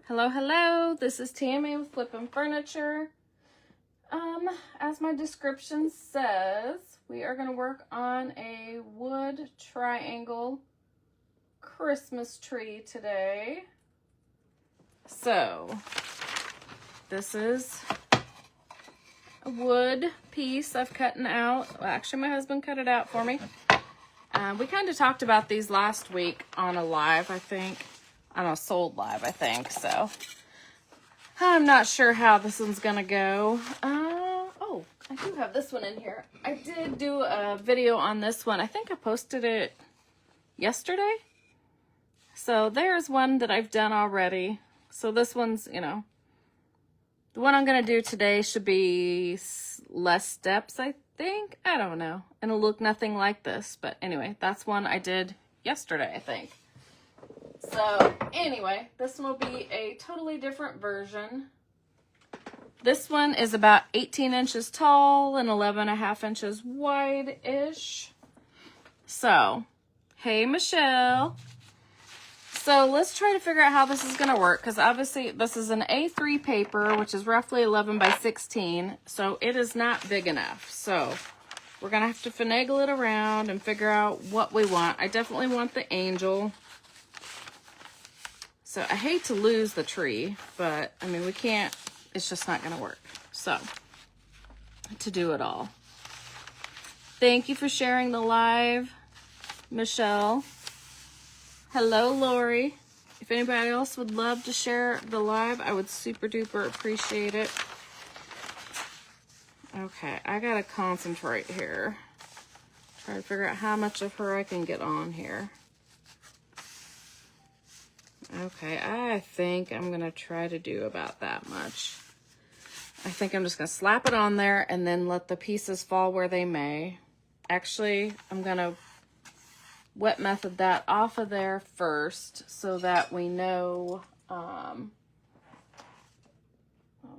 Hello, hello. This is Tammy with Flippin' Furniture. As my description says, we are going to work on a wood triangle Christmas tree today. So, this is a wood piece I've cut out. Well, actually, my husband cut it out for me. We kind of talked about these last week on a live, I think. On a sold live, I think. So, I'm not sure how this one's going to go. Oh, I do have this one in here. I did do a video on this one. I think I posted it yesterday. So, there's one that I've done already. So, this one's, you know, the one I'm going to do today should be less steps, I think. I don't know. And it'll look nothing like this. But anyway, that's one I did yesterday, I think. So anyway, this one will be a totally different version. This one is about 18 inches tall and 11.5 inches wide-ish. So, hey Michelle. So let's try to figure out how this is going to work, because obviously this is an A3 paper, which is roughly 11 by 16, so it is not big enough. So we're going to have to finagle it around and figure out what we want. I definitely want the angel. So I hate to lose the tree, but I mean, we can't, it's just not going to work. So, to do it all. Thank you for sharing the live, Michelle. Hello, Lori. If anybody else would love to share the live, I would super duper appreciate it. Okay, I got to concentrate here. Try to figure out how much of her I can get on here. Okay, I think I'm going to try to do about that much. I think I'm just going to slap it on there and then let the pieces fall where they may. Actually, I'm going to wet method that off of there first so that we know... oh,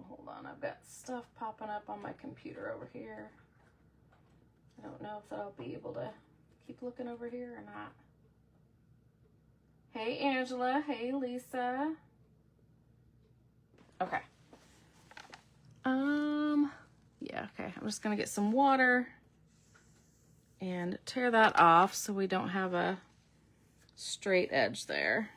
hold on. I've got stuff popping up on my computer over here. I don't know if I'll be able to keep looking over here or not. Hey, Angela. Hey, Lisa. Okay. Yeah, okay. I'm just going to get some water and tear that off so we don't have a straight edge there.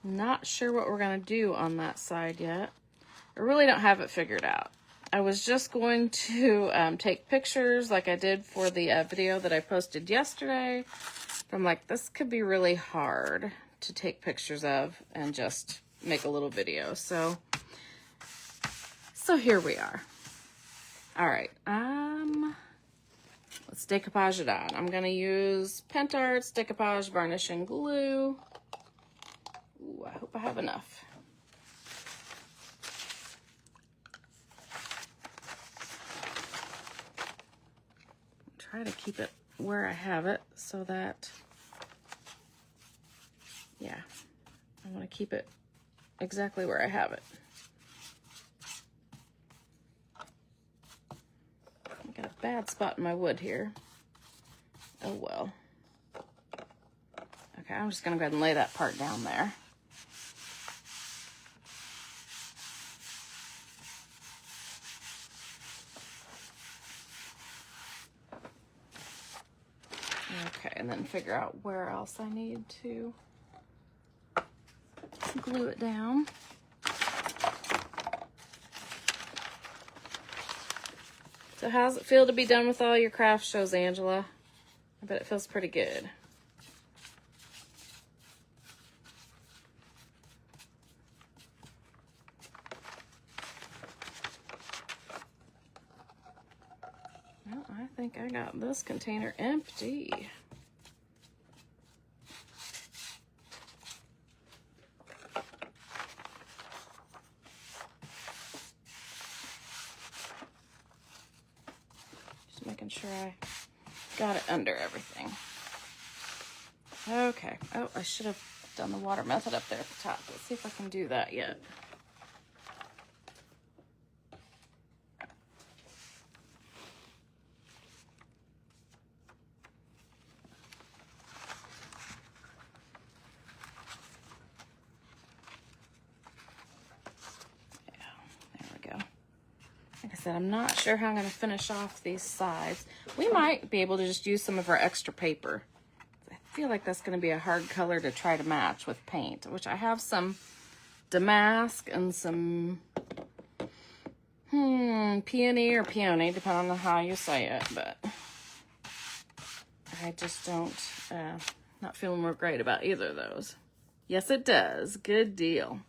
Not sure what we're going to do on that side yet. I really don't have it figured out. I was just going to take pictures like I did for the video that I posted yesterday. I'm like, this could be really hard to take pictures of and just make a little video. So here we are. All right. Let's decoupage it on. I'm going to use Pentart's Decoupage Varnish and Glue. Ooh, I hope I have enough. Try to keep it where I have it so that, yeah, I want to keep it exactly where I have it. I got a bad spot in my wood here. Oh well. Okay, I'm just going to go ahead and lay that part down there. Okay, and then figure out where else I need to glue it down. So how's it feel to be done with all your craft shows, Angela? I bet it feels pretty good. Well, I think I got this container empty. Just making sure I got it under everything. Okay. Oh, I should have done the water method up there at the top. Let's see if I can do that yet. said, I'm not sure how I'm going to finish off these sides. We might be able to just use some of our extra paper. I feel like that's going to be a hard color to try to match with paint, which I have some damask and some peony or peony, depending on how you say it, but I just don't, not feeling real great about either of those. Yes, it does. Good deal.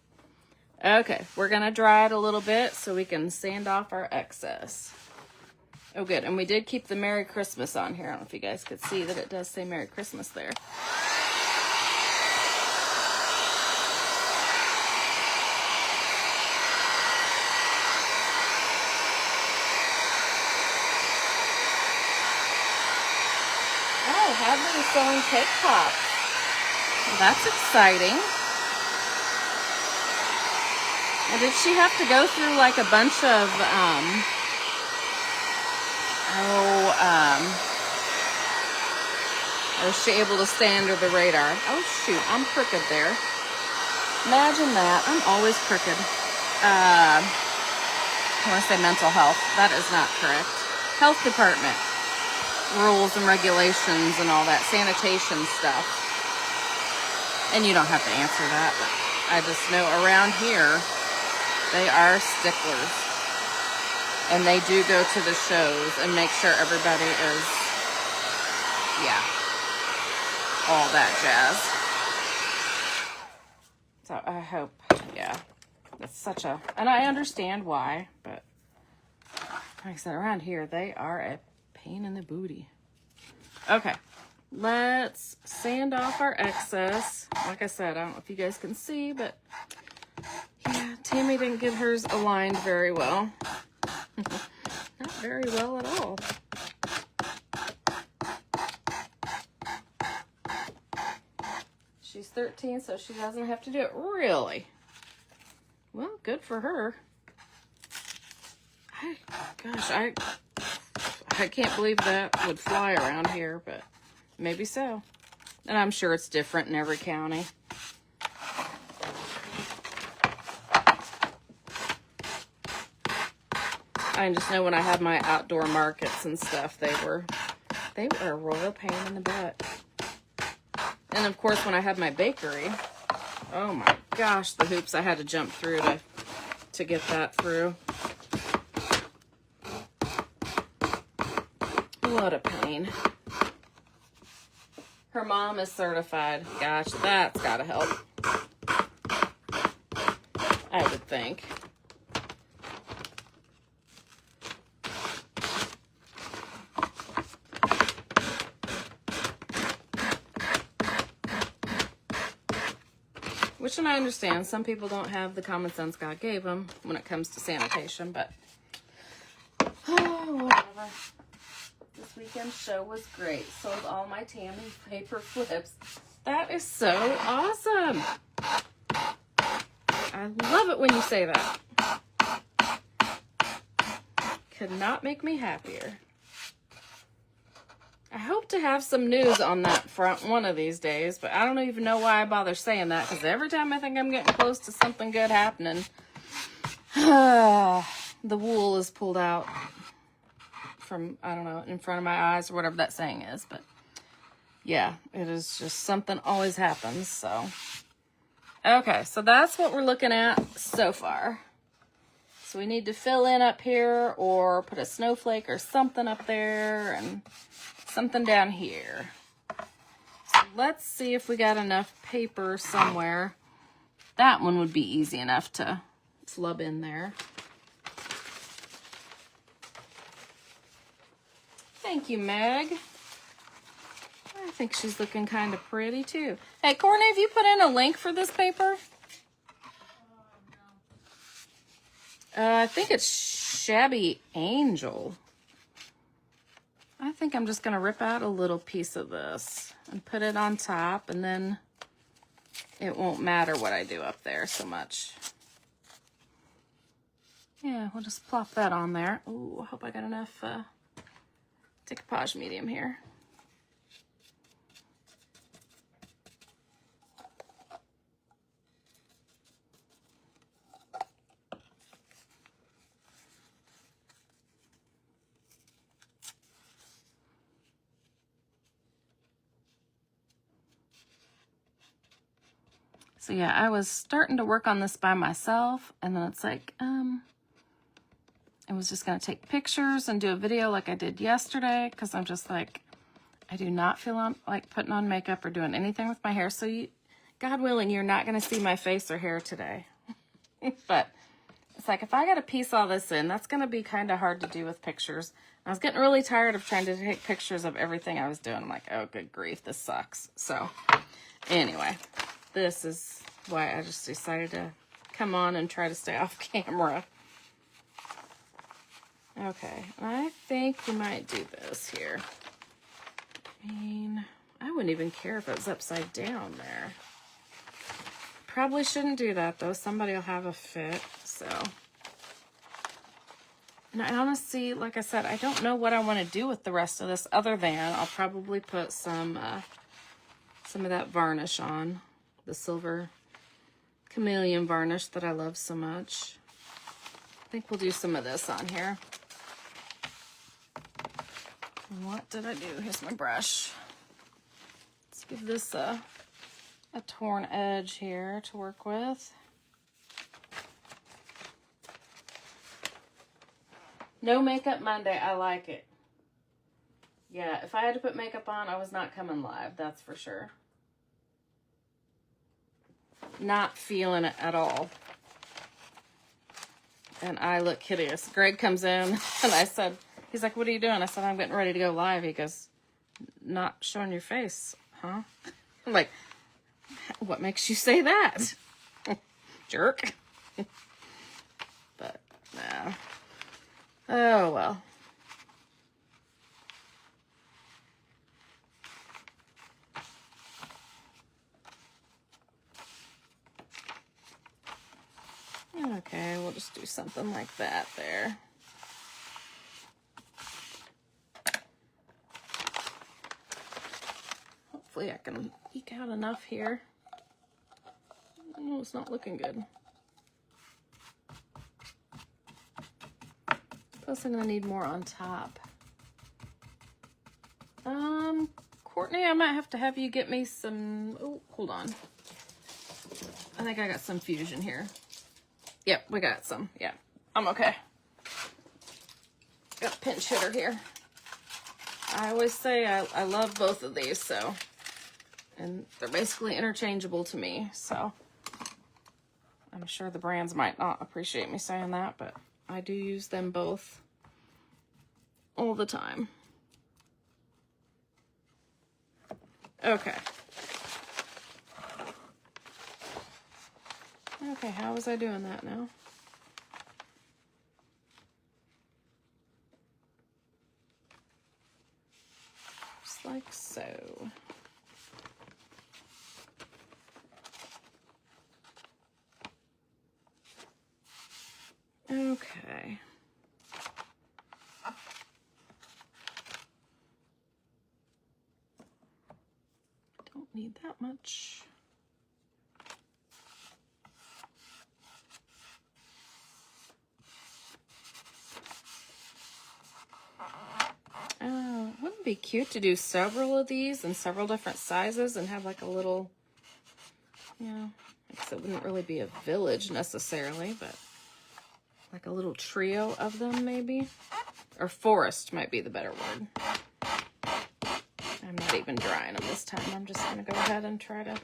Okay, we're going to dry it a little bit so we can sand off our excess. Oh, good. And we did keep the Merry Christmas on here. I don't know if you guys could see that it does say Merry Christmas there. Oh, Hadley is selling cake pops. Well, that's exciting. And did she have to go through like a bunch of, or was she able to stay under the radar? Oh shoot, I'm crooked there. Imagine that. I'm always crooked. I want to say mental health. That is not correct. Health department. Rules and regulations and all that. Sanitation stuff. And you don't have to answer that, but I just know around here, they are sticklers. And they do go to the shows and make sure everybody is, yeah, all that jazz. So I hope, yeah, it's such a, and I understand why, but like I said, around here, they are a pain in the booty. Okay, let's sand off our excess. Like I said, I don't know if you guys can see, but yeah, Tammy didn't get hers aligned very well. Not very well at all. She's 13, so she doesn't have to do it. Really? Well, good for her. I can't believe that would fly around here, but maybe so. And I'm sure it's different in every county. I just know when I had my outdoor markets and stuff, they were a royal pain in the butt. And of course, when I had my bakery, oh my gosh, the hoops I had to jump through to get that through. What a pain. Her mom is certified. Gosh, that's gotta help. I would think. Which, and I understand, some people don't have the common sense God gave them when it comes to sanitation, but oh, whatever. This weekend's show was great. Sold all my Tammy paper clips. That is so awesome. I love it when you say that. Could not make me happier. I hope to have some news on that front one of these days, but I don't even know why I bother saying that, because every time I think I'm getting close to something good happening, the wool is pulled out from, I don't know, in front of my eyes or whatever that saying is. But yeah, it is just something always happens. So, okay, so that's what we're looking at so far. So we need to fill in up here or put a snowflake or something up there and something down here. So let's see if we got enough paper somewhere. That one would be easy enough to flub in there. Thank you, Meg. I think she's looking kind of pretty too. Hey, Courtney, have you put in a link for this paper? I think it's Shabby Angel. I think I'm just going to rip out a little piece of this and put it on top, and then it won't matter what I do up there so much. Yeah, we'll just plop that on there. Ooh, I hope I got enough decoupage medium here. So yeah, I was starting to work on this by myself, and then it's like, I was just going to take pictures and do a video like I did yesterday, because I'm just like, I do not feel like putting on makeup or doing anything with my hair. So God willing, you're not going to see my face or hair today. But it's like, if I got to piece all this in, that's going to be kind of hard to do with pictures. I was getting really tired of trying to take pictures of everything I was doing. I'm like, oh, good grief, this sucks. So anyway, this is why I just decided to come on and try to stay off camera. Okay, I think we might do this here. I mean, I wouldn't even care if it was upside down there. Probably shouldn't do that, though. Somebody will have a fit, so. And I honestly, like I said, I don't know what I want to do with the rest of this other than I'll probably put some of that varnish on, the silver chameleon varnish that I love so much. I think we'll do some of this on here. And what did I do? Here's my brush. Let's give this a torn edge here to work with. No makeup Monday, I like it. Yeah, if I had to put makeup on, I was not coming live, that's for sure. Not feeling it at all. And I look hideous. Greg comes in and I said, he's like, what are you doing? I said, I'm getting ready to go live. He goes, not showing your face, huh? I'm like, what makes you say that? Jerk. But, no. Oh, well. Okay, we'll just do something like that there. Hopefully I can eke out enough here. Oh, it's not looking good. Plus I'm gonna need more on top. Courtney, I might have to have you get me some, oh, hold on. I think I got some fusion here. Yep, we got some. Yeah, I'm okay. Got a pinch hitter here. I always say I love both of these, so. And they're basically interchangeable to me, so. I'm sure the brands might not appreciate me saying that, but I do use them both all the time. Okay. Okay, how was I doing that now? Just like so. Okay. Don't need that much. Wouldn't it be cute to do several of these in several different sizes and have like a little, you know, I guess it wouldn't really be a village necessarily, but like a little trio of them maybe? Or forest might be the better word. I'm not even drying them this time. I'm just going to go ahead and try to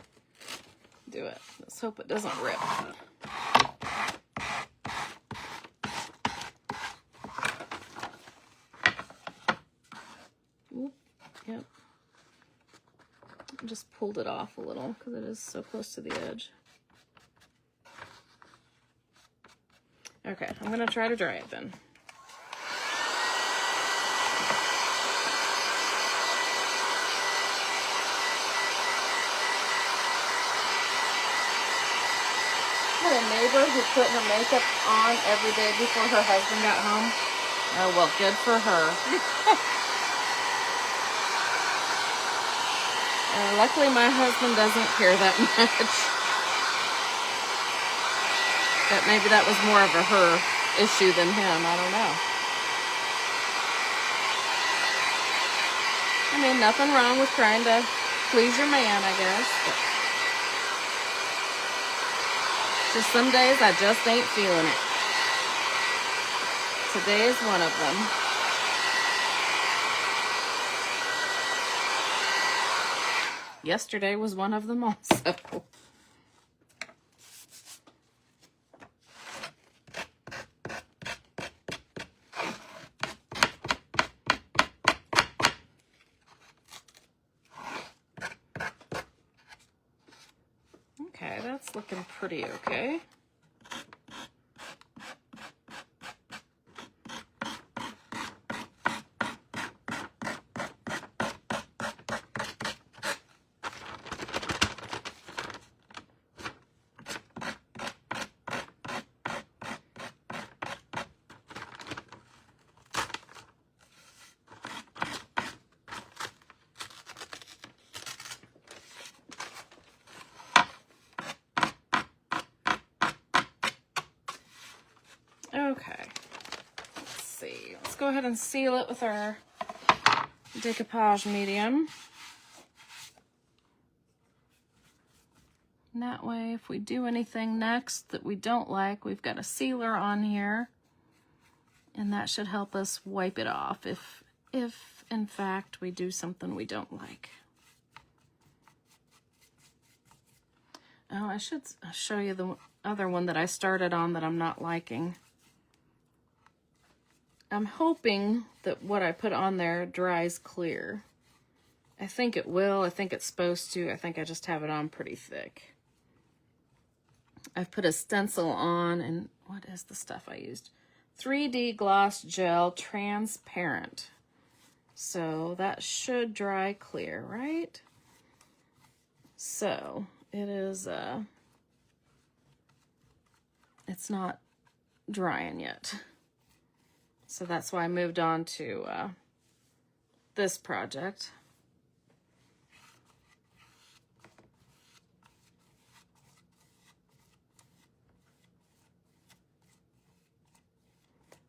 do it. Let's hope it doesn't rip. Oop, yep. Just pulled it off a little because it is so close to the edge. Okay, I'm going to try to dry it then. I had a neighbor who put her makeup on every day before her husband got home. Oh, well, good for her. Luckily, my husband doesn't care that much. But maybe that was more of a her issue than him. I don't know. I mean, nothing wrong with trying to please your man, I guess. But Just some days I just ain't feeling it. Today is one of them. Yesterday was one of them also. Okay, that's looking pretty okay. Okay, let's see. Let's go ahead and seal it with our decoupage medium. And that way, if we do anything next that we don't like, we've got a sealer on here. And that should help us wipe it off if in fact we do something we don't like. Oh, I should show you the other one that I started on that I'm not liking. I'm hoping that what I put on there dries clear. I think it will. I think it's supposed to. I think I just have it on pretty thick. I've put a stencil on, and what is the stuff I used? 3D Gloss Gel Transparent. So that should dry clear, right? So it is, it's not drying yet. So that's why I moved on to this project.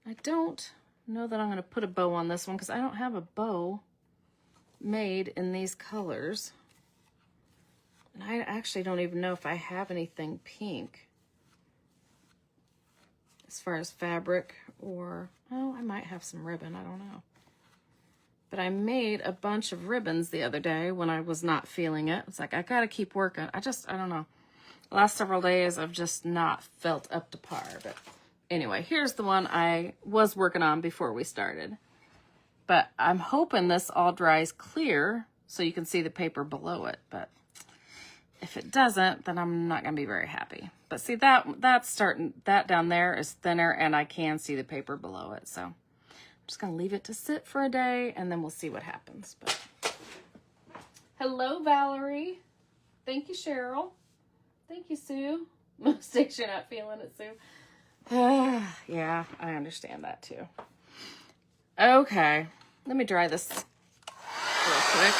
I don't know that I'm going to put a bow on this one because I don't have a bow made in these colors. And I actually don't even know if I have anything pink as far as fabric, or, oh, I might have some ribbon, I don't know. But I made a bunch of ribbons the other day when I was not feeling it. It's like, I gotta keep working. I don't know. The last several days I've just not felt up to par. But anyway, here's the one I was working on before we started. But I'm hoping this all dries clear so you can see the paper below it. But if it doesn't, then I'm not gonna be very happy. But see, that's starting, that down there is thinner and I can see the paper below it. So I'm just gonna leave it to sit for a day and then we'll see what happens. But hello, Valerie. Thank you, Cheryl. Thank you, Sue. Most days you're not feeling it, Sue. Yeah, I understand that too. Okay, let me dry this real quick.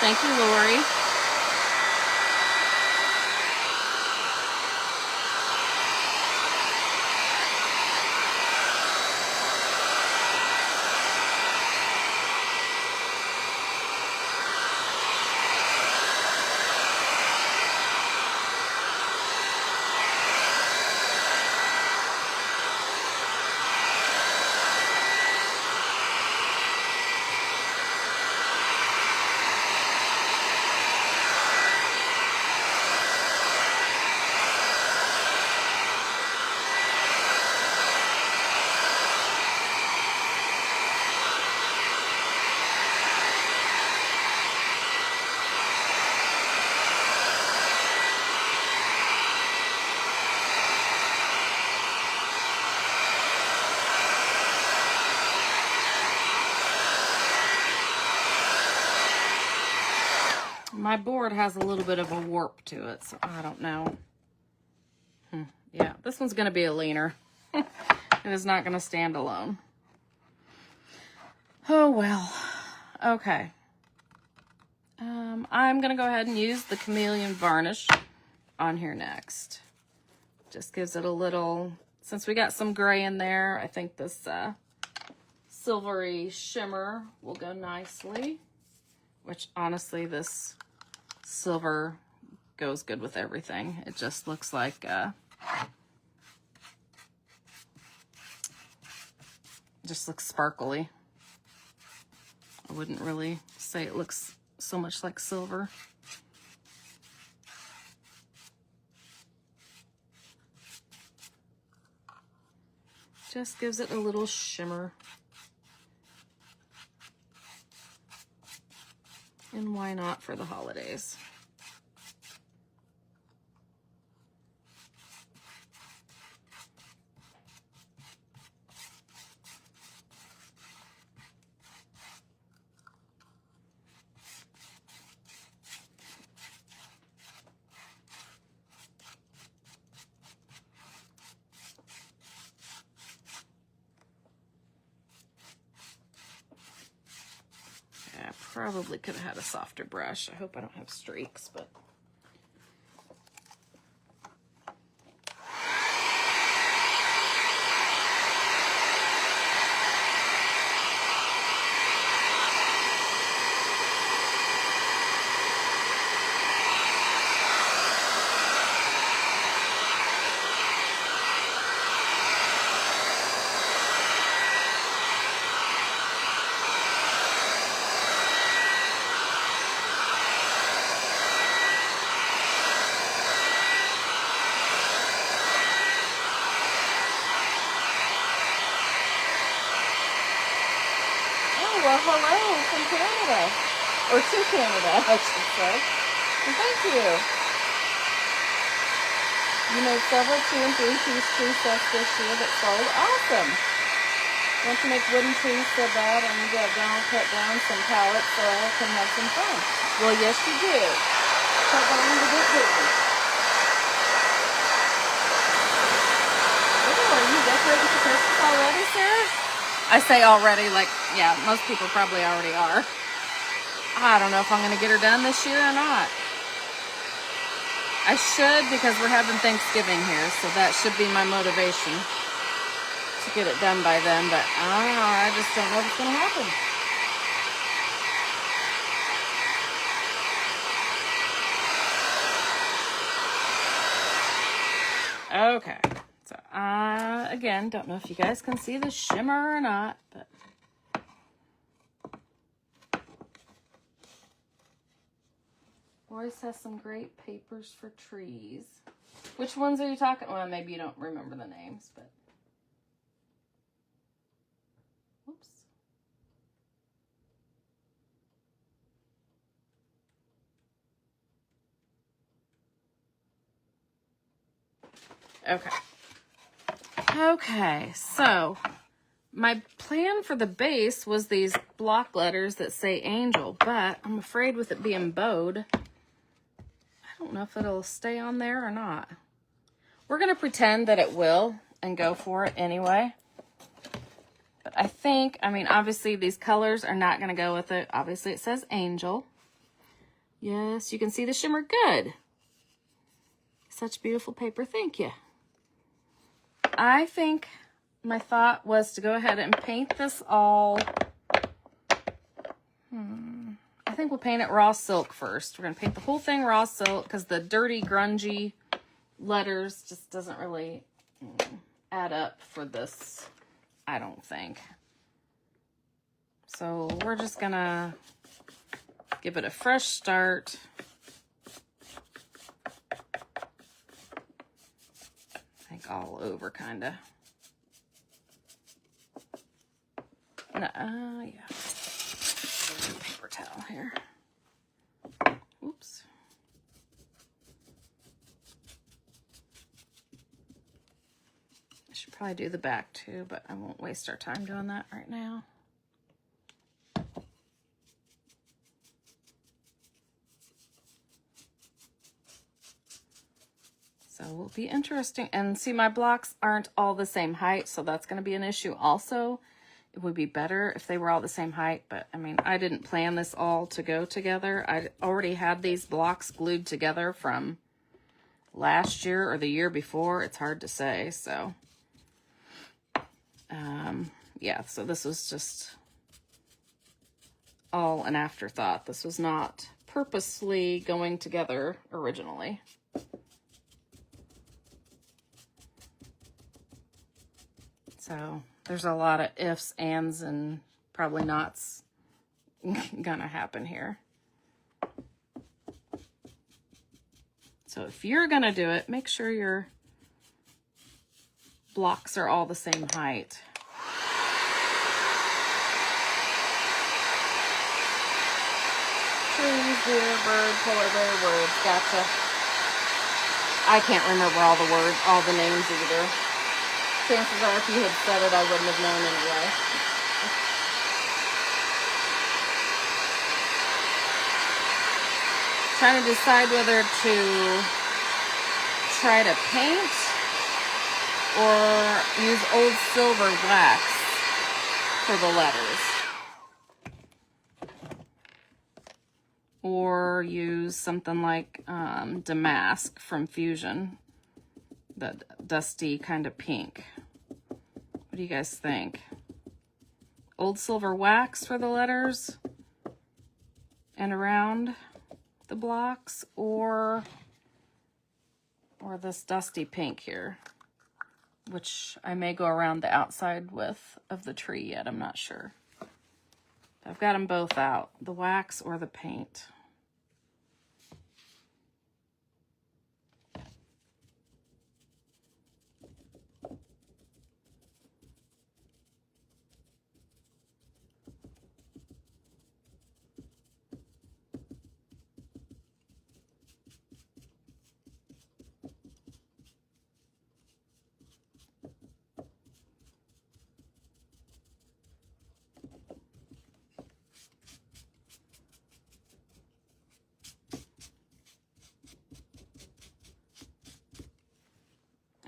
Thank you, Lori. my board has a little bit of a warp to it, so I don't know. Yeah, this one's going to be a leaner. It is not going to stand alone. Oh, well. Okay. I'm going to go ahead and use the Chameleon Varnish on here next. Just gives it a little, since we got some gray in there, I think this silvery shimmer will go nicely. Which, honestly, this silver goes good with everything. It just looks like, just looks sparkly. I wouldn't really say it looks so much like silver. Just gives it a little shimmer. And why not for the holidays? Probably could have had a softer brush. I hope I don't have streaks, but well, hello from Canada, or to Canada, I should say. Well, thank you. You made several 2- and 3-piece tree sets this year that sold. Awesome. Want to make wooden trees so bad, and you got down, cut down some pallets so I can have some fun. Well, yes, you did. Cut down to get busy. Oh, are you decorating for Christmas already, Sarah? I say already, like, yeah, most people probably already are. I don't know if I'm going to get her done this year or not. I should, because we're having Thanksgiving here, so that should be my motivation to get it done by then, but I don't know, I just don't know if it's going to happen. Okay. So I, again, don't know if you guys can see the shimmer or not, but Royce has some great papers for trees. Which ones are you talking? Well, maybe you don't remember the names, but whoops. Okay. Okay, so my plan for the base was these block letters that say Angel, but I'm afraid with it being bowed, I don't know if it'll stay on there or not. We're going to pretend that it will and go for it anyway. But I think, I mean, obviously these colors are not going to go with it. Obviously it says Angel. Yes, you can see the shimmer good. Such beautiful paper, thank you. I think my thought was to go ahead and paint this all. I think we'll paint it raw silk first. We're going to paint the whole thing raw silk because the dirty, grungy letters just doesn't really add up for this, I don't think. So we're just going to give it a fresh start. All over, kind of. Yeah. There's a paper towel here. Oops. I should probably do the back too, but I won't waste our time doing that right now. it'll be interesting. And see, my blocks aren't all the same height, so that's going to be an issue also. It would be better if they were all the same height, but I mean, I didn't plan this all to go together. I already had these blocks glued together from last year or the year before. It's hard to say, so yeah, so this was just all an afterthought. This was not purposely going together originally. So there's a lot of ifs, ands, and probably nots gonna happen here. So if you're gonna do it, make sure your blocks are all the same height. Trees, deer, bird, polar bear, words. Gotcha. I can't remember all the names either. Chances are if you had said it, I wouldn't have known anyway. Trying to decide whether to try to paint or use old silver wax for the letters. Or use something like Damask from Fusion, that dusty kind of pink. What do you guys think? Old silver wax for the letters and around the blocks, or this dusty pink here, which I may go around the outside with of the tree yet. I'm not sure. I've got them both out, the wax or the paint.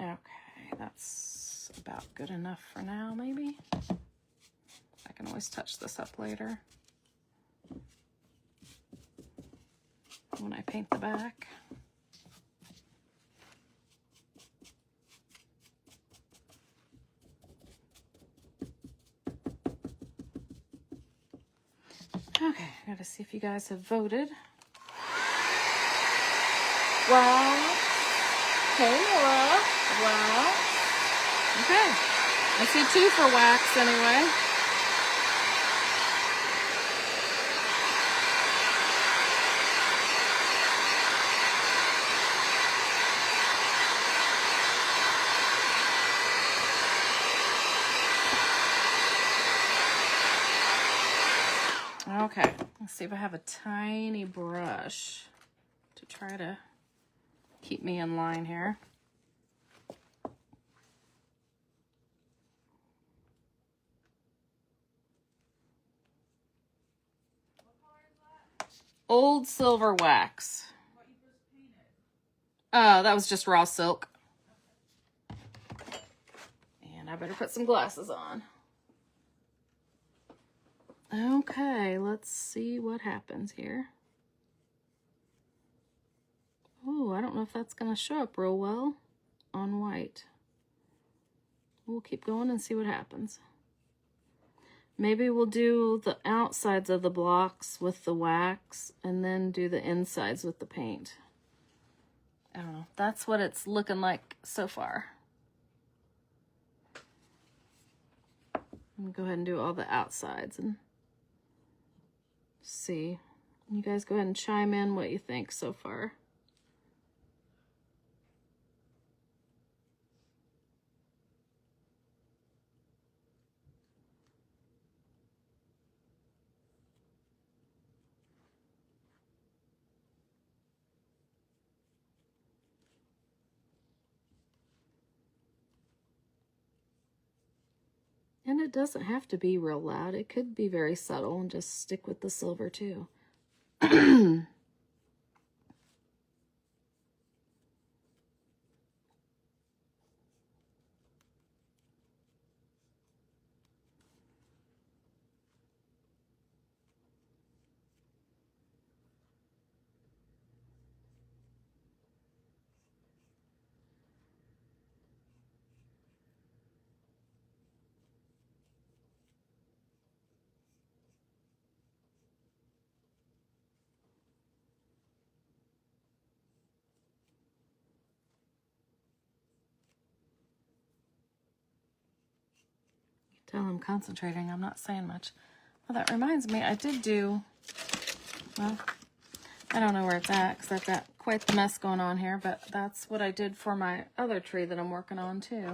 Okay, that's about good enough for now, maybe. I can always touch this up later when I paint the back. Okay, I gotta see if you guys have voted. Wow. Hey, Laura. Wow. Okay. I see 2 for wax anyway. Okay, let's see if I have a tiny brush to try to keep me in line here. Old silver wax. Oh, that was just raw silk. And I better put some glasses on. Okay, let's see what happens here. Oh, I don't know if that's going to show up real well on white. We'll keep going and see what happens. Maybe we'll do the outsides of the blocks with the wax and then do the insides with the paint. I don't know. That's what it's looking like so far. I'm going to go ahead and do all the outsides and see. You guys go ahead and chime in what you think so far. And it doesn't have to be real loud. It could be very subtle and just stick with the silver too. Tell I'm concentrating. I'm not saying much. Well, that reminds me, I did do, well, I don't know where it's at because I've got quite the mess going on here, but that's what I did for my other tree that I'm working on too.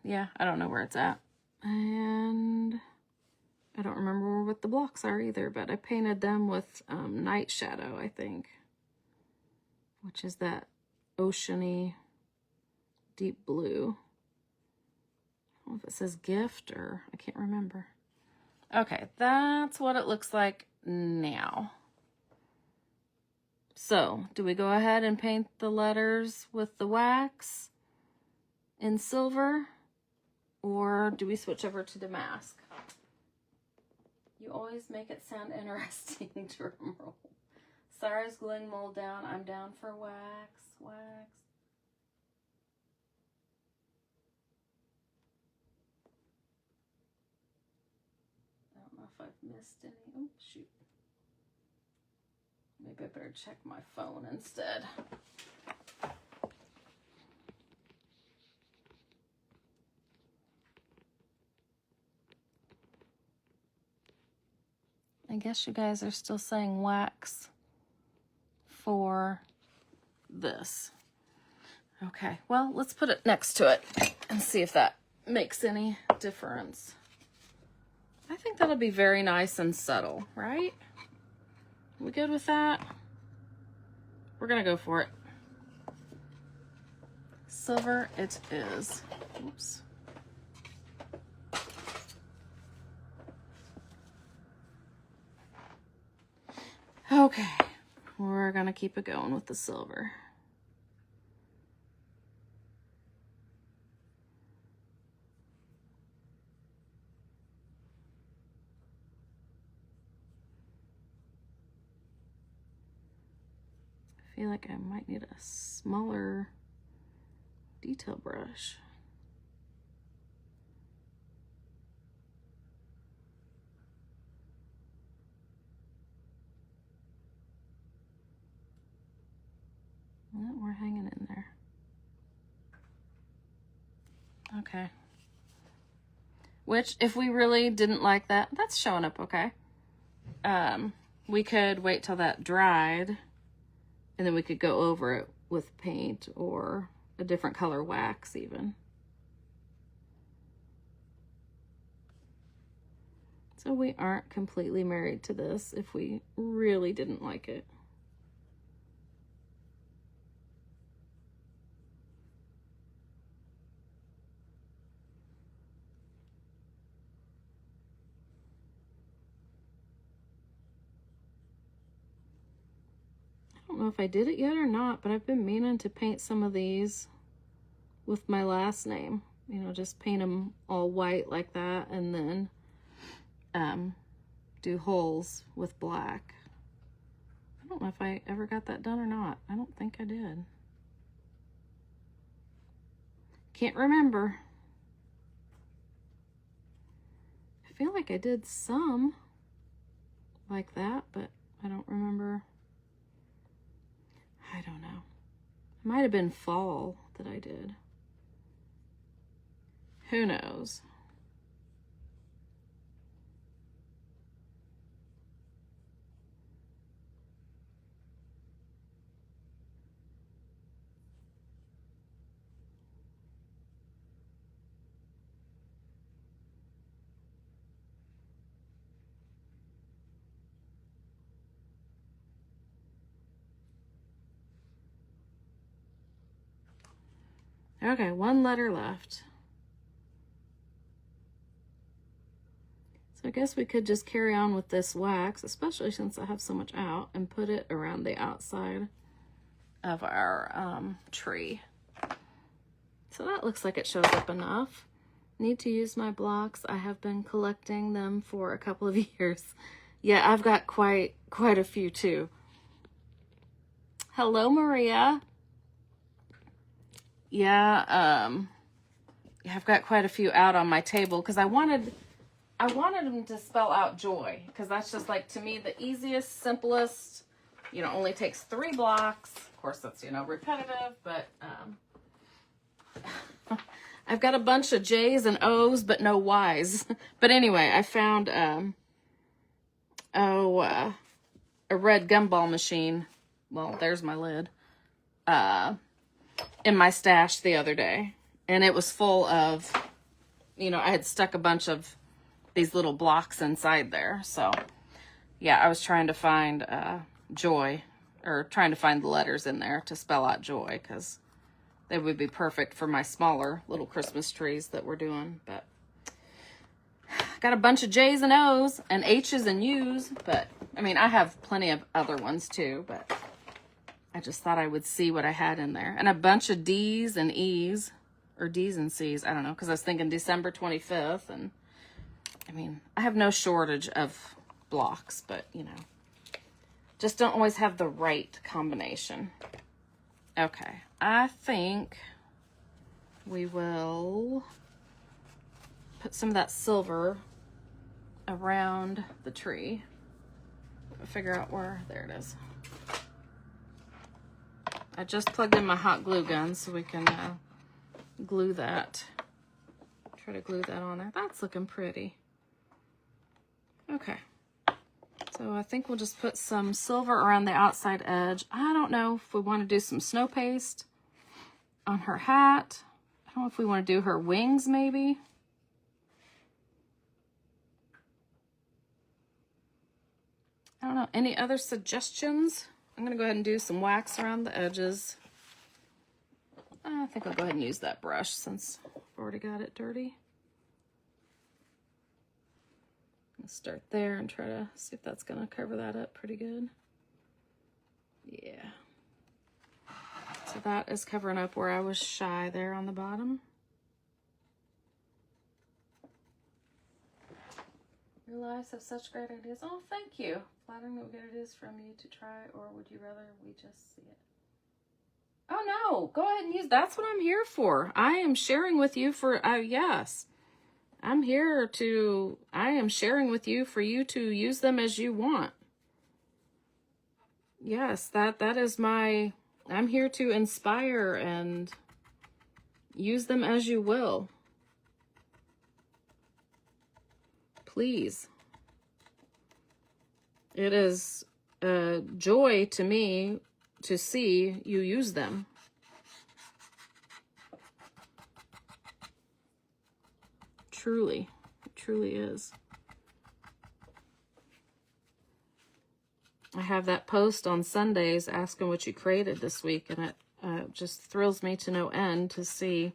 Yeah, I don't know where it's at. And I don't remember what the blocks are either, but I painted them with Night Shadow, I think, which is that oceany deep blue. I don't know if it says gift or I can't remember. Okay, that's what it looks like now. So, do we go ahead and paint the letters with the wax in silver, or do we switch over to damask? You always make it sound interesting, drum roll. Sarah's gluing mold down. I'm down for wax. Wax. I don't know if I've missed any. Oh, shoot. Maybe I better check my phone instead. I guess you guys are still saying wax for this. Okay, well, let's put it next to it and see if that makes any difference. I think that'll be very nice and subtle, right? We good with that? We're gonna go for it. Silver it is. Oops. Okay, we're gonna keep it going with the silver. I feel like I might need a smaller detail brush. Well, we're hanging in there. Okay. Which, if we really didn't like that, that's showing up okay. We could wait till that dried, and then we could go over it with paint or a different color wax even. So we aren't completely married to this if we really didn't like it. I don't know if I did it yet or not, but I've been meaning to paint some of these with my last name. You know, just paint them all white like that and then do holes with black. I don't know if I ever got that done or not. I don't think I did. Can't remember. I feel like I did some like that, but I don't remember. I don't know. It might have been fall that I did. Who knows? Okay, one letter left. So I guess we could just carry on with this wax, especially since I have so much out, and put it around the outside of our tree. So that looks like it shows up enough. Need to use my blocks. I have been collecting them for a couple of years. Yeah, I've got quite a few too. Hello, Maria. Yeah, I've got quite a few out on my table because I wanted them to spell out joy, because that's just like, to me, the easiest, simplest, you know, only takes 3 blocks. Of course, that's, you know, repetitive, but I I've got a bunch of J's and O's, but no Y's. But anyway, I found, a red gumball machine. Well, there's my lid. In my stash the other day. And it was full of, you know, I had stuck a bunch of these little blocks inside there. So, yeah, I was trying to find joy, or trying to find the letters in there to spell out joy, because they would be perfect for my smaller little Christmas trees that we're doing. But got a bunch of J's and O's and H's and U's, but I mean, I have plenty of other ones too, but I just thought I would see what I had in there. And a bunch of D's and E's, or D's and C's, I don't know, because I was thinking December 25th, and I mean, I have no shortage of blocks, but you know, just don't always have the right combination. Okay, I think we will put some of that silver around the tree. Figure out where, there it is. I just plugged in my hot glue gun so we can glue that. Try to glue that on there. That's looking pretty. Okay. So I think we'll just put some silver around the outside edge. I don't know if we want to do some snow paste on her hat. I don't know if we want to do her wings maybe. I don't know. Any other suggestions? I'm going to go ahead and do some wax around the edges. I think I'll go ahead and use that brush since I've already got it dirty. Start there and try to see if that's going to cover that up pretty good. Yeah. So that is covering up where I was shy there on the bottom. Your lives have such great ideas. Oh, thank you. Flattering that we get ideas from you to try, or would you rather we just see it? Oh no, go ahead and use, that's what I'm here for. I am sharing with you for, yes. I'm here to, I am sharing with you for you to use them as you want. Yes, that is my, I'm here to inspire and use them as you will. Please. It is a joy to me to see you use them. Truly, it truly is. I have that post on Sundays asking what you created this week, and it just thrills me to no end to see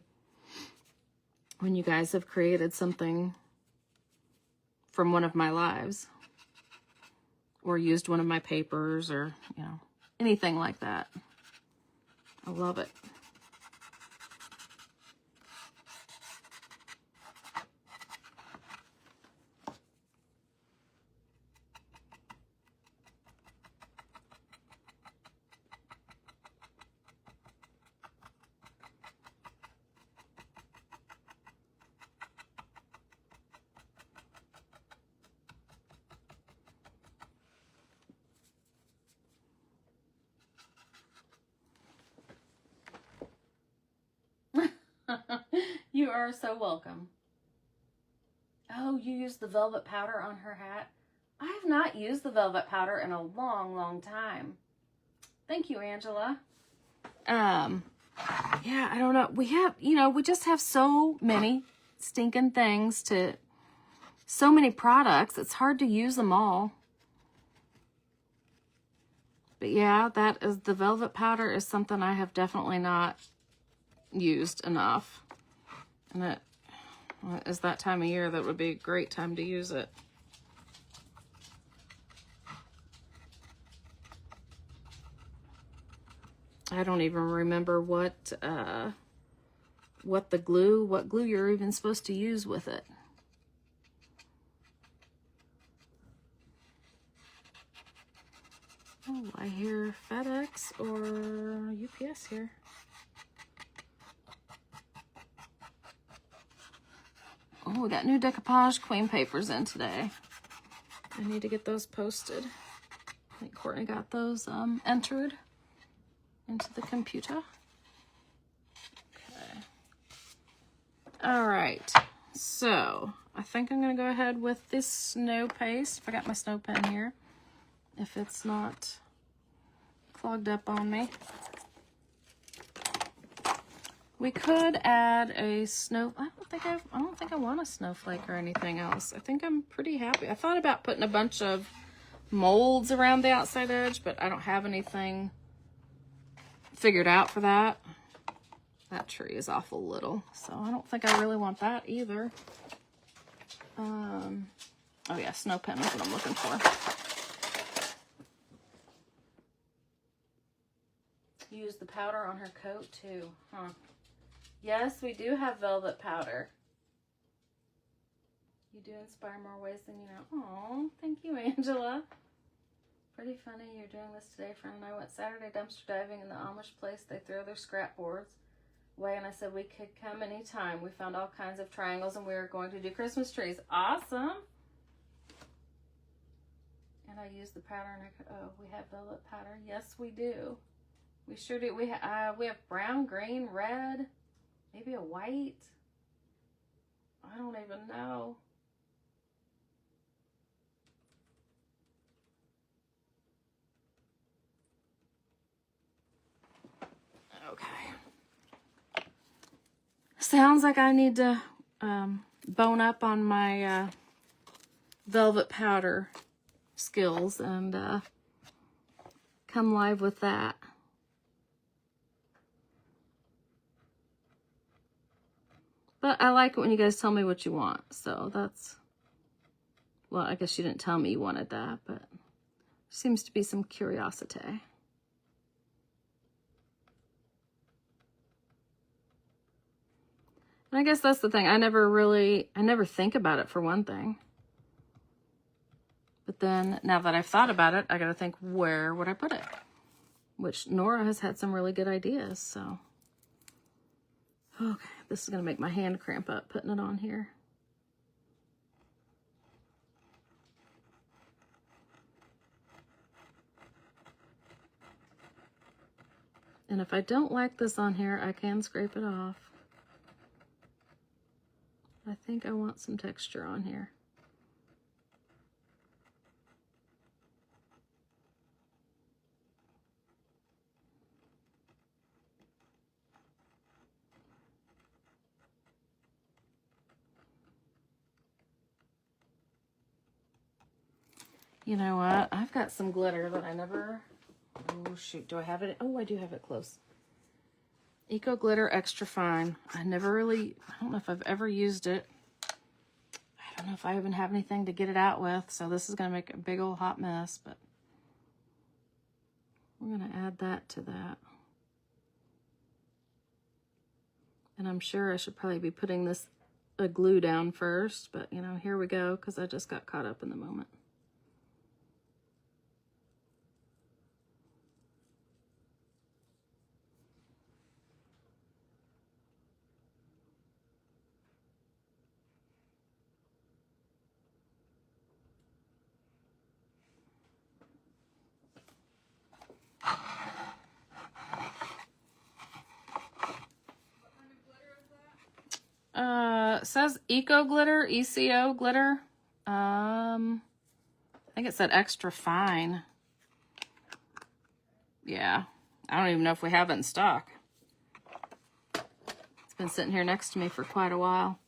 when you guys have created something from one of my lives, or used one of my papers, or, you know, anything like that. I love it. You are so welcome. Oh, you used the velvet powder on her hat? I have not used the velvet powder in a long, long time. Thank you, Angela. Yeah, I don't know. We have, you know, we just have so many stinking things to, so many products. It's hard to use them all. But yeah, that is, the velvet powder is something I have definitely not used enough. And it is that time of year that would be a great time to use it. I don't even remember what glue you're even supposed to use with it. Oh, I hear FedEx or UPS here. Oh, we got new decoupage queen papers in today. I need to get those posted. I think Courtney got those entered into the computer. Okay. All right, so I think I'm gonna go ahead with this snow paste. If I got my snow pen here, if it's not clogged up on me. We could add a snow, I don't think I want a snowflake or anything else. I think I'm pretty happy. I thought about putting a bunch of molds around the outside edge, but I don't have anything figured out for that. That tree is awful little, so I don't think I really want that either. Oh yeah, snow pen is what I'm looking for. Use the powder on her coat too, huh? Yes, we do have velvet powder. You do inspire more ways than you know. Aw, thank you, Angela. Pretty funny you're doing this today. Friend and I went Saturday dumpster diving in the Amish place. They throw their scrap boards away, and I said we could come anytime. We found all kinds of triangles, and we were going to do Christmas trees. Awesome. And I used the powder, and we have velvet powder. Yes, we do. We sure do. We have brown, green, red, maybe a white. I don't even know. Okay. Sounds like I need to bone up on my velvet powder skills and come live with that. But I like it when you guys tell me what you want. So that's, well, I guess you didn't tell me you wanted that, but there seems to be some curiosity. And I guess that's the thing. I never think about it for one thing. But then now that I've thought about it, I got to think, where would I put it? Which Nora has had some really good ideas, so. Okay, this is going to make my hand cramp up putting it on here. And if I don't like this on here, I can scrape it off. I think I want some texture on here. You know what? I've got some glitter that I never... Oh, shoot. Do I have it? Oh, I do have it close. Eco Glitter Extra Fine. I don't know if I've ever used it. I don't know if I even have anything to get it out with, so this is going to make a big old hot mess, but we're going to add that to that. And I'm sure I should probably be putting this glue down first, but you know, here we go, because I just got caught up in the moment. It says Eco Glitter, ECO Glitter. I think it said Extra Fine. Yeah, I don't even know if we have it in stock. It's been sitting here next to me for quite a while.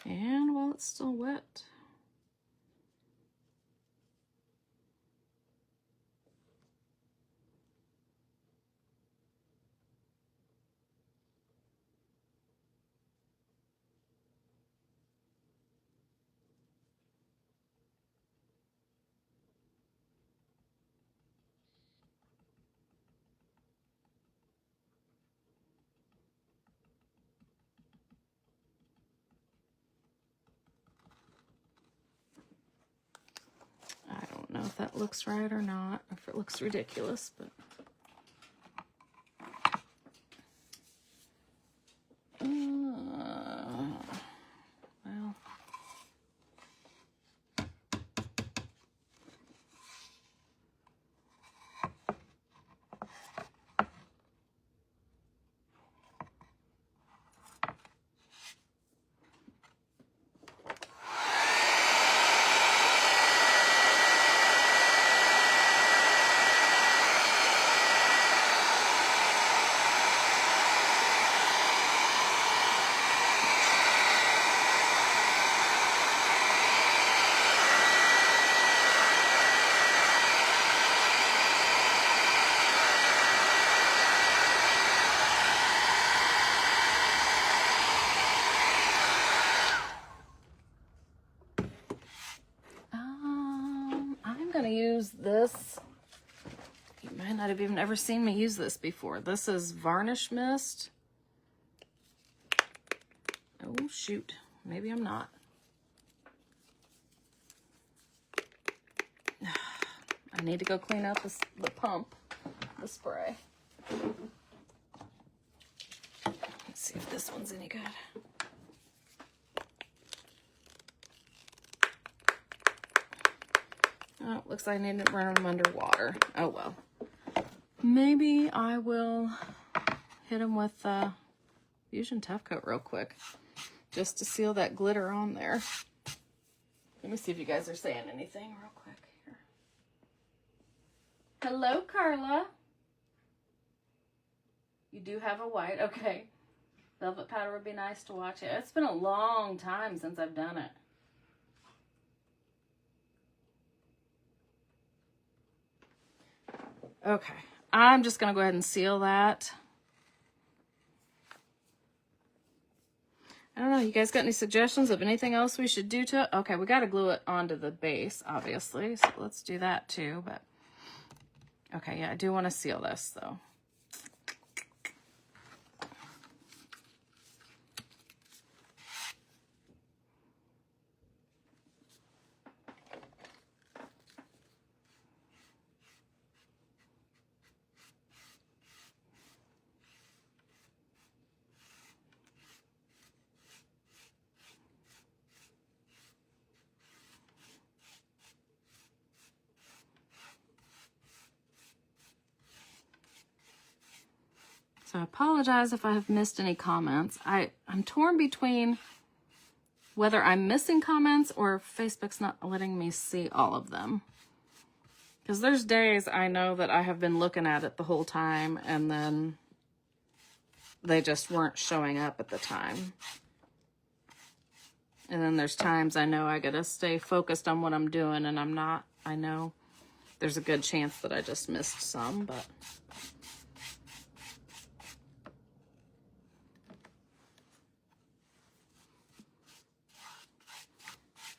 And while it's still wet, I don't know if that looks right or not, if it looks ridiculous, but well, I'm gonna use this. You might not have even ever seen me use this before. This is Varnish Mist. Oh shoot, maybe I'm not. I need to go clean out the pump, the spray. Let's see if this one's any good. Oh, looks like I need to run them underwater. Oh well. Maybe I will hit them with Fusion Tough Coat real quick, just to seal that glitter on there. Let me see if you guys are saying anything real quick here. Hello, Carla. You do have a white, okay. Velvet powder would be nice to watch. It's been a long time since I've done it. Okay, I'm just gonna go ahead and seal that. I don't know, you guys got any suggestions of anything else we should do to it? Okay, we gotta glue it onto the base, obviously, so let's do that too, but okay, yeah, I do want to seal this though. So I apologize if I have missed any comments. I'm torn between whether I'm missing comments or Facebook's not letting me see all of them. Because there's days I know that I have been looking at it the whole time and then they just weren't showing up at the time. And then there's times I know I gotta stay focused on what I'm doing and I'm not. I know there's a good chance that I just missed some, but...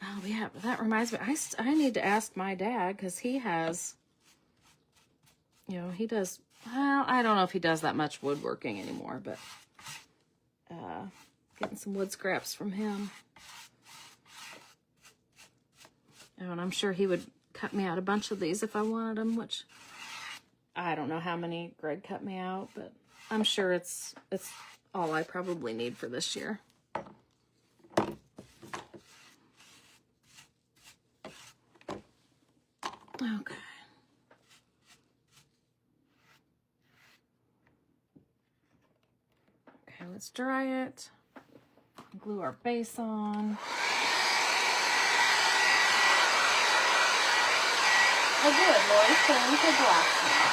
Oh, yeah, but that reminds me, I need to ask my dad, because he has, you know, he does, well, I don't know if he does that much woodworking anymore, but getting some wood scraps from him. Oh, and I'm sure he would cut me out a bunch of these if I wanted them, which I don't know how many Greg cut me out, but I'm sure it's all I probably need for this year. Okay. Okay, let's dry it. Glue our base on. Oh, good, Lori. Same for black now.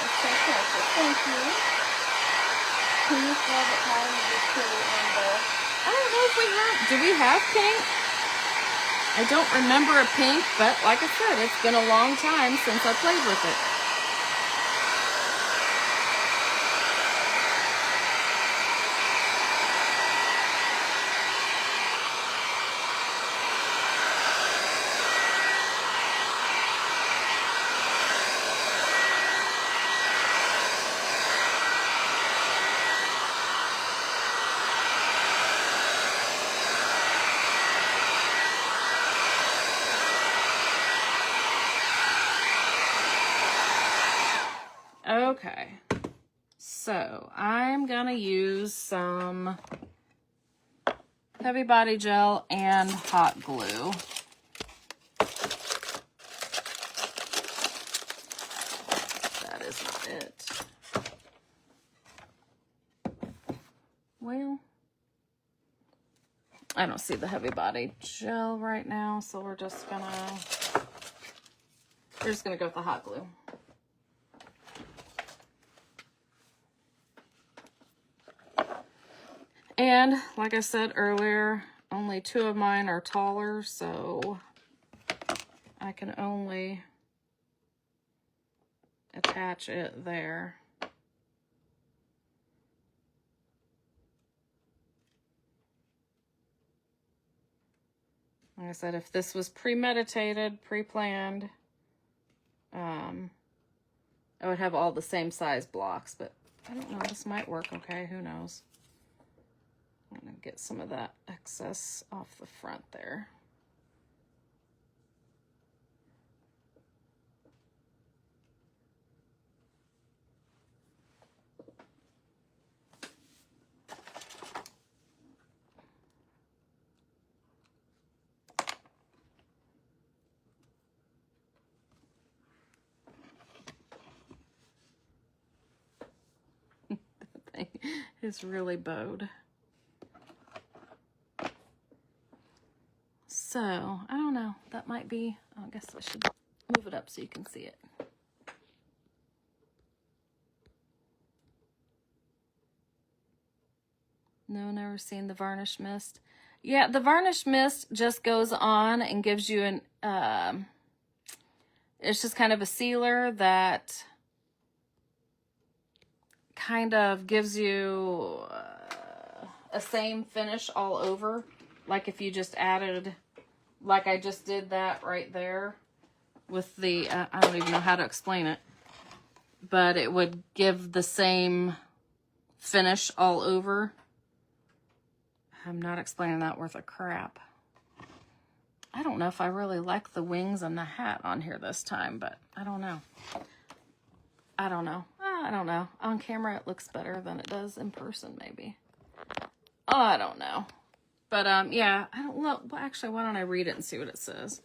That's so perfect. Thank you. pink velvet pattern would be pretty on there. I don't know if we have, do we have pink? I don't remember a pink, but like I said, it's been a long time since I played with it. Okay, so I'm gonna use some heavy body gel and hot glue. That is not it. Well, I don't see the heavy body gel right now, so we're just gonna go with the hot glue. And like I said earlier, only 2 of mine are taller, so I can only attach it there. Like I said, if this was premeditated, pre-planned, I would have all the same size blocks, but I don't know, this might work okay, who knows. I'm gonna get some of that excess off the front there. That thing is really bowed. So, I don't know. That might be, I guess I should move it up so you can see it. No, never seen the varnish mist. Yeah, the varnish mist just goes on and gives you an, it's just kind of a sealer that kind of gives you a same finish all over. Like if you just added, like I just did that right there with the, I don't even know how to explain it, but it would give the same finish all over. I'm not explaining that worth a crap. I don't know if I really like the wings and the hat on here this time, but I don't know. I don't know. I don't know. On camera it looks better than it does in person maybe. I don't know. But yeah, I don't know. Well, actually, why don't I read it and see what it says?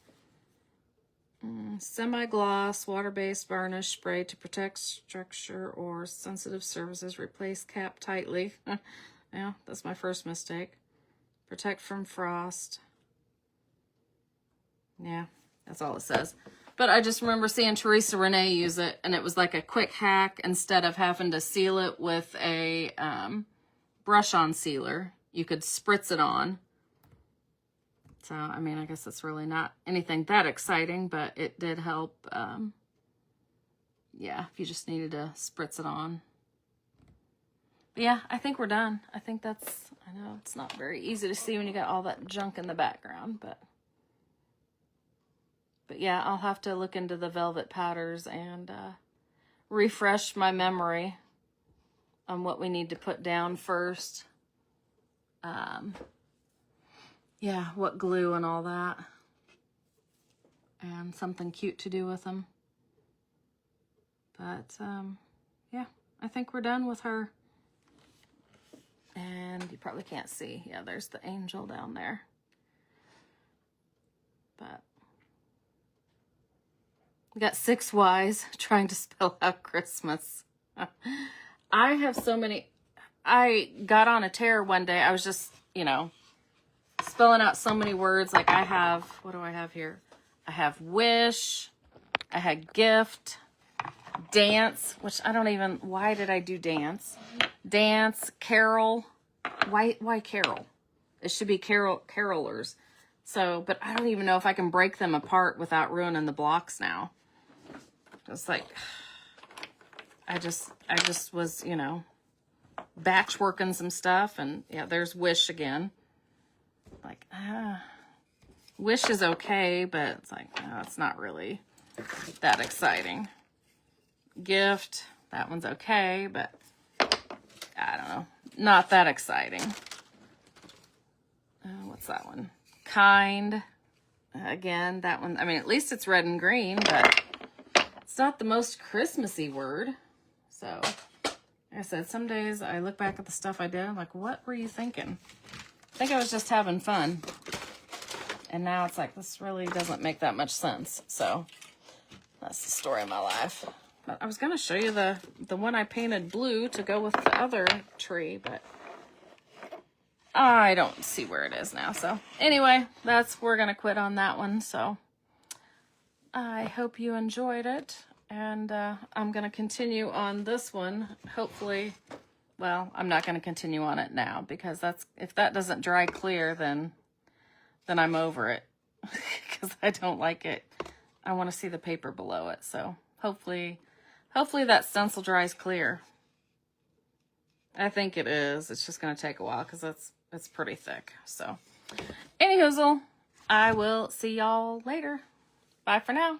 Semi-gloss, water-based varnish spray to protect structure or sensitive surfaces. Replace cap tightly. Yeah, that's my first mistake. Protect from frost. Yeah, that's all it says. But I just remember seeing Teresa Renee use it, and it was like a quick hack instead of having to seal it with a brush-on sealer. You could spritz it on. So, I mean, I guess it's really not anything that exciting, but it did help. Yeah, if you just needed to spritz it on. But yeah, I think we're done. I think that's, I know it's not very easy to see when you got all that junk in the background, but yeah, I'll have to look into the velvet powders and refresh my memory on what we need to put down first. Yeah, what glue and all that. And something cute to do with them. But, yeah, I think we're done with her. And you probably can't see. Yeah, there's the angel down there. But we got 6 Y's trying to spell out Christmas. I have so many. I got on a tear one day. I was just, you know, spelling out so many words. Like I have, what do I have here? I have wish. I had gift, Dance, which I don't even, why did I do dance? Dance, carol. Why carol? It should be carolers. So, but I don't even know if I can break them apart without ruining the blocks now. It's like, I just was, you know, batch working some stuff, and yeah, there's wish again. Like, wish is okay, but it's like, no, it's not really that exciting. Gift, that one's okay, but I don't know, not that exciting. What's that one? Kind. Again, that one, I mean, at least it's red and green, but it's not the most Christmassy word. So, like I said, some days I look back at the stuff I did, I'm like, what were you thinking? I think I was just having fun. And now it's like, this really doesn't make that much sense. So, that's the story of my life. But I was going to show you the one I painted blue to go with the other tree, but I don't see where it is now. So anyway, we're going to quit on that one. So I hope you enjoyed it. And I'm going to continue on this one. Hopefully, well, I'm not going to continue on it now because if that doesn't dry clear, then I'm over it because I don't like it. I want to see the paper below it. So hopefully that stencil dries clear. I think it is. It's just going to take a while because it's pretty thick. So, anyhoozle, I will see y'all later. Bye for now.